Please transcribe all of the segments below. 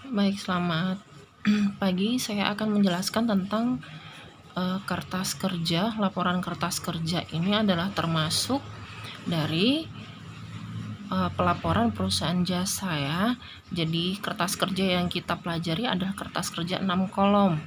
Baik, selamat pagi. Saya akan menjelaskan tentang kertas kerja. Laporan kertas kerja ini adalah termasuk dari pelaporan perusahaan jasa ya. Jadi kertas kerja yang kita pelajari adalah kertas kerja 6 kolom.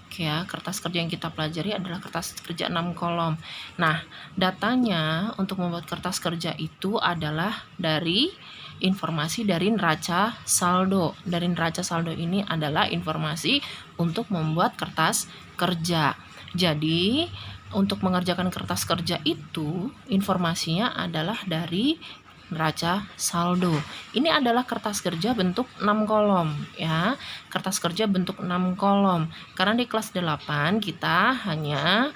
Oke ya, kertas kerja yang kita pelajari adalah kertas kerja 6 kolom. Nah, datanya untuk membuat kertas kerja itu adalah dari informasi dari neraca saldo. Dari neraca saldo ini adalah informasi untuk membuat kertas kerja. Jadi, untuk mengerjakan kertas kerja itu, informasinya adalah dari neraca saldo. Ini adalah kertas kerja bentuk 6 kolom ya. Kertas kerja bentuk 6 kolom. Karena di kelas 8 kita hanya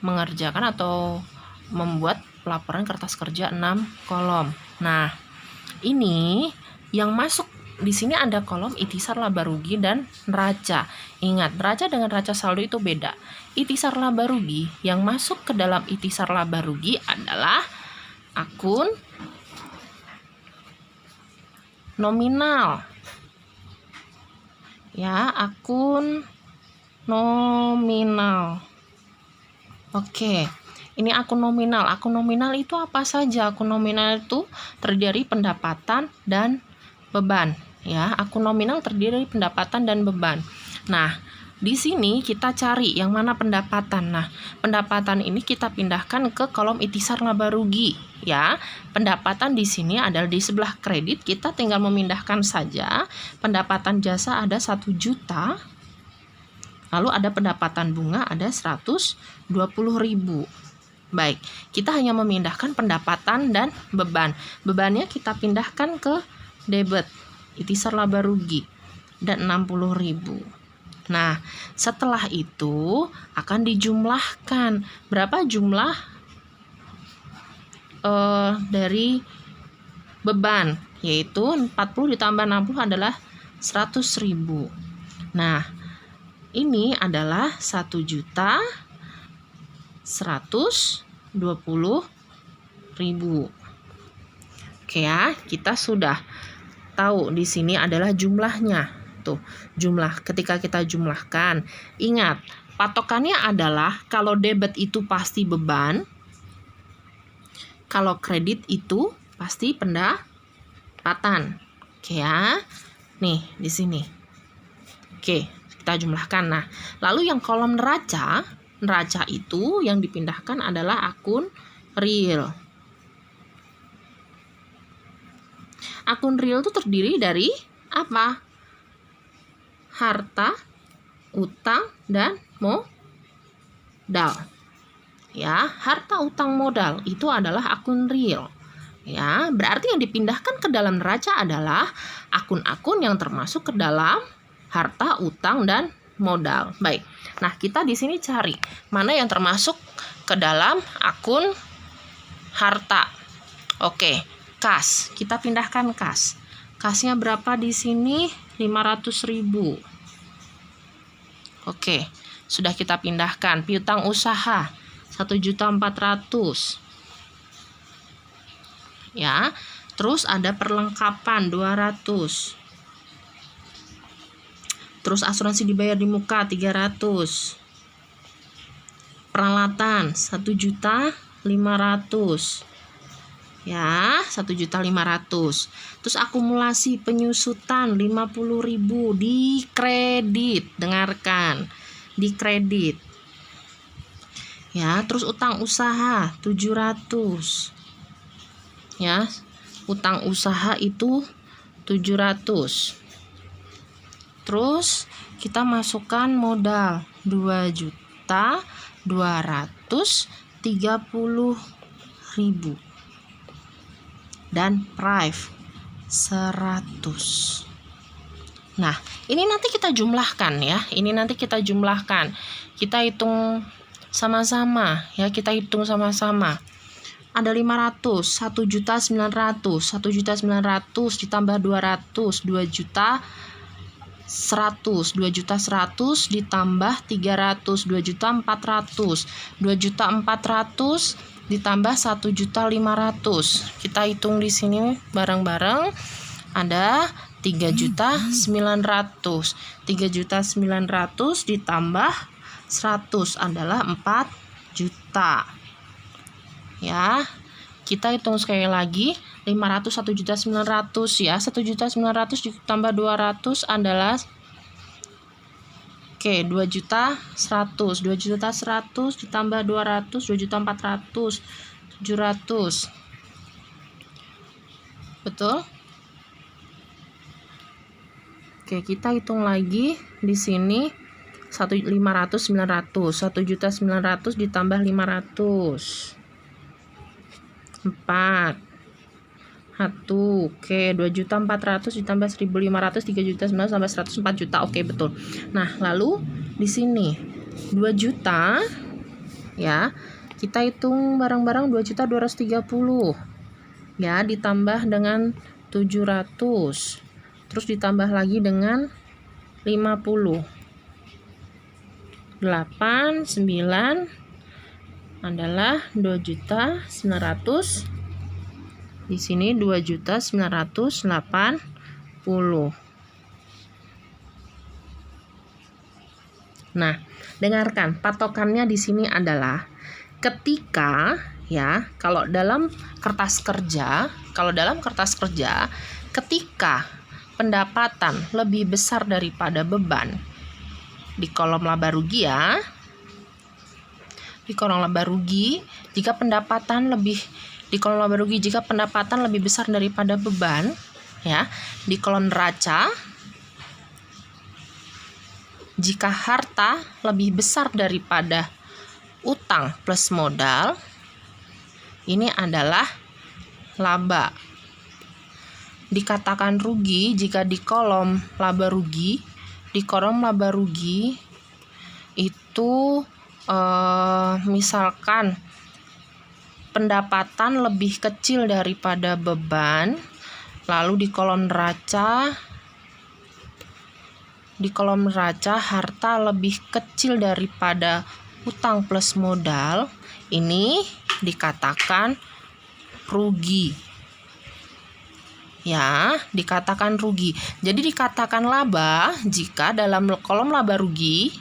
mengerjakan atau membuat pelaporan kertas kerja 6 kolom. Nah, ini yang masuk di sini ada kolom itisar laba rugi dan neraca. Ingat, neraca dengan neraca saldo itu beda. Itisar laba rugi yang masuk ke dalam itisar laba rugi adalah akun nominal. Ya, akun nominal. Oke. Ini akun nominal. Akun nominal itu apa saja? Akun nominal itu terdiri dari pendapatan dan beban. Ya, akun nominal terdiri dari pendapatan dan beban. Nah, di sini kita cari yang mana pendapatan. Nah, pendapatan ini kita pindahkan ke kolom itisar laba rugi. Ya, pendapatan di sini adalah di sebelah kredit. Kita tinggal memindahkan saja. Pendapatan jasa ada 1 juta. Lalu ada pendapatan bunga ada 120.000. Baik, kita hanya memindahkan pendapatan dan beban. Bebannya kita pindahkan ke debit, itisar laba rugi, dan 60.000. Nah, setelah itu akan dijumlahkan. Berapa jumlah dari beban? Yaitu 40 ditambah 60 adalah 100.000. Nah, ini adalah 1.120.000. Oke ya, kita sudah tahu di sini adalah jumlahnya. Tuh, jumlah ketika kita jumlahkan. Ingat, patokannya adalah kalau debit itu pasti beban, kalau kredit itu pasti pendapatan. Oke ya. Nih, di sini. Oke, kita jumlahkan. Nah, lalu yang kolom neraca itu yang dipindahkan adalah akun real. Akun real itu terdiri dari apa? Harta, utang, dan modal. Ya, harta, utang, modal itu adalah akun real. Ya, berarti yang dipindahkan ke dalam neraca adalah akun-akun yang termasuk ke dalam harta, utang, dan modal. Baik. Nah, kita di sini cari mana yang termasuk ke dalam akun harta. Oke, kas. Kita pindahkan kas. Kasnya berapa di sini? 500.000. Oke, sudah kita pindahkan. Piutang usaha 1.400.000. Ya, terus ada perlengkapan 200. Terus asuransi dibayar di muka 300. Peralatan 1.500.000. Ya, 1.500.000. Terus akumulasi penyusutan 50.000 di kredit. Dengarkan, di kredit. Ya, terus utang usaha 700. Ya, utang usaha itu 700. Terus kita masukkan modal 2.230.000 dan prive 100. Nah, ini nanti kita jumlahkan ya. Ini nanti kita jumlahkan. Kita hitung sama-sama ya, kita hitung sama-sama. Ada 500, 1.900.000, 1.900.000 ditambah 200, 2.100.000, 2.100.000 ditambah 300, 2.400.000, 2.400.000 ditambah 1.500.000. Kita hitung di sini bareng-bareng. Ada 3.900.000. 3.900.000 ditambah 100 adalah 4 juta. Ya, kita hitung sekali lagi. 500 1.900.000 ya. 1.900.000 ditambah 200 adalah 2.100.000. 2.100.000 ditambah 200 2.400.000. 700. Betul? Oke, kita hitung lagi di sini 1.500 900. 1.900.000 ditambah 500. 4. 1. Oke, 2.400.000 ditambah 1.500, 3.900.000 tambah 100, 4 juta. Oke, betul. Nah, lalu di sini 2 juta ya. Kita hitung bareng-bareng 2.230.000. Ya, ditambah dengan 700. Terus ditambah lagi dengan 50. 8 9 adalah 2.900.000. Di sini 2.980.000. Nah, dengarkan, patokannya di sini adalah ketika ya, kalau dalam kertas kerja, ketika pendapatan lebih besar daripada beban di kolom laba rugi ya. Di kolom laba rugi, jika pendapatan lebih besar daripada beban ya. Di kolom neraca, jika harta lebih besar daripada utang plus modal, ini adalah laba. Dikatakan rugi jika di kolom laba rugi. Di kolom laba rugi itu misalkan pendapatan lebih kecil daripada beban, lalu di kolom neraca harta lebih kecil daripada utang plus modal, ini dikatakan rugi. Ya, dikatakan rugi. Jadi dikatakan laba jika dalam kolom laba rugi,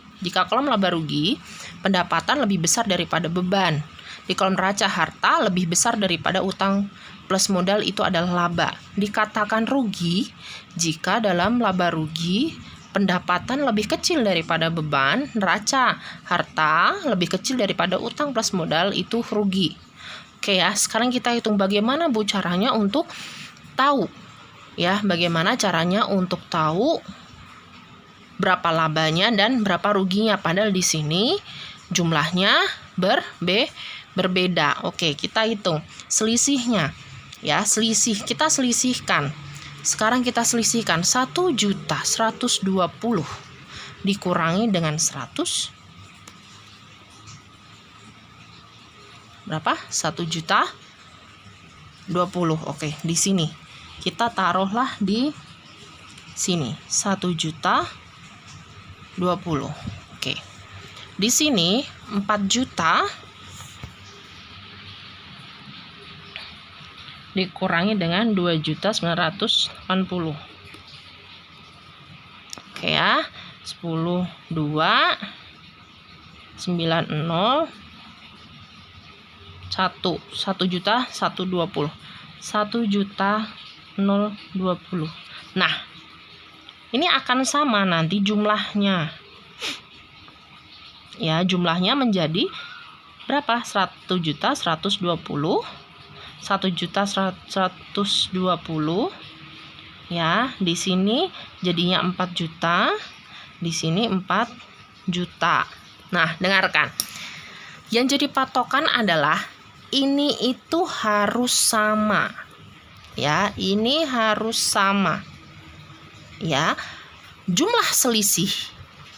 pendapatan lebih besar daripada beban. Di kolom neraca harta lebih besar daripada utang plus modal, itu adalah laba. Dikatakan rugi jika dalam laba rugi pendapatan lebih kecil daripada beban, neraca harta lebih kecil daripada utang plus modal, itu rugi. Oke ya, sekarang kita hitung bagaimana Bu caranya untuk tahu ya, bagaimana caranya untuk tahu berapa labanya dan berapa ruginya, padahal di sini jumlahnya berbeda. Oke, kita hitung selisihnya ya. Kita selisihkan. Sekarang kita selisihkan 1.120.000 dikurangi dengan 100. Berapa? 1.020.000. Oke, di sini kita taruhlah di sini 1.020.000. Oke. Di sini 4 juta dikurangi dengan 2.980.000. Oke ya. 10 2 90 1.120.000. 1.020.000. Nah, ini akan sama nanti jumlahnya. Ya, jumlahnya menjadi berapa? 1.120.000. 1.120.000. Ya, di sini jadinya 4 juta. Di sini 4 juta. Nah, dengarkan. Yang jadi patokan adalah ini itu harus sama. Ya, ini harus sama. Ya, jumlah selisih.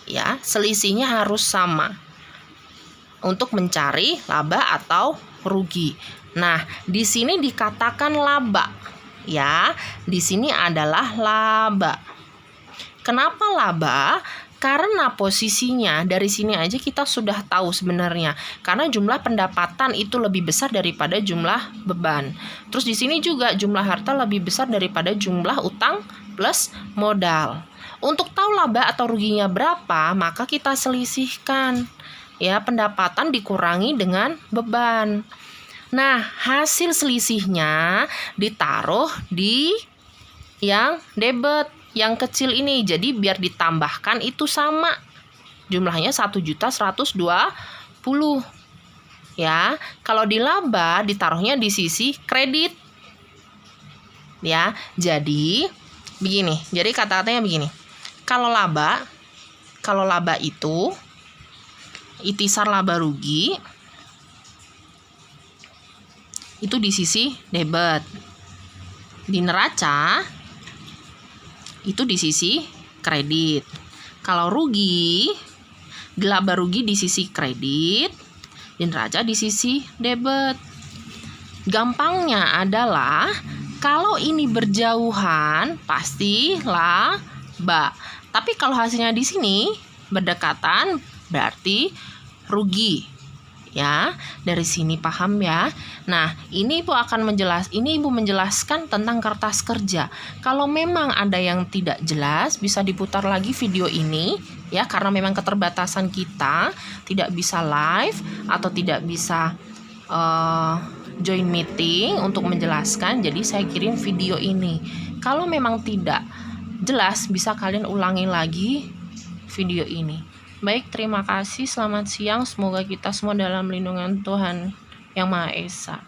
Ya, selisihnya harus sama untuk mencari laba atau rugi. Nah, di sini dikatakan laba. Ya, di sini adalah laba. Kenapa laba? Karena posisinya dari sini aja kita sudah tahu sebenarnya. Karena jumlah pendapatan itu lebih besar daripada jumlah beban. Terus di sini juga jumlah harta lebih besar daripada jumlah utang plus modal. Untuk tahu laba atau ruginya berapa, maka kita selisihkan. Ya, pendapatan dikurangi dengan beban. Nah, hasil selisihnya ditaruh di yang debit, yang kecil ini. Jadi biar ditambahkan itu sama. Jumlahnya 1.120.000. Ya, kalau di laba ditaruhnya di sisi kredit. Ya, jadi begini. Jadi kata-katanya begini. Kalau laba itu itisar laba rugi itu di sisi debit. Di neraca itu di sisi kredit. Kalau rugi, laba rugi di sisi kredit, di neraca di sisi debit. Gampangnya adalah kalau ini berjauhan pasti laba. Tapi kalau hasilnya di sini berdekatan berarti rugi. Ya, dari sini paham ya. Nah, ini Ibu menjelaskan tentang kertas kerja. Kalau memang ada yang tidak jelas, bisa diputar lagi video ini ya, karena memang keterbatasan kita tidak bisa live atau tidak bisa join meeting untuk menjelaskan. Jadi saya kirim video ini. Kalau memang tidak jelas, bisa kalian ulangi lagi video ini. Baik, terima kasih. Selamat siang. Semoga kita semua dalam lindungan Tuhan Yang Maha Esa.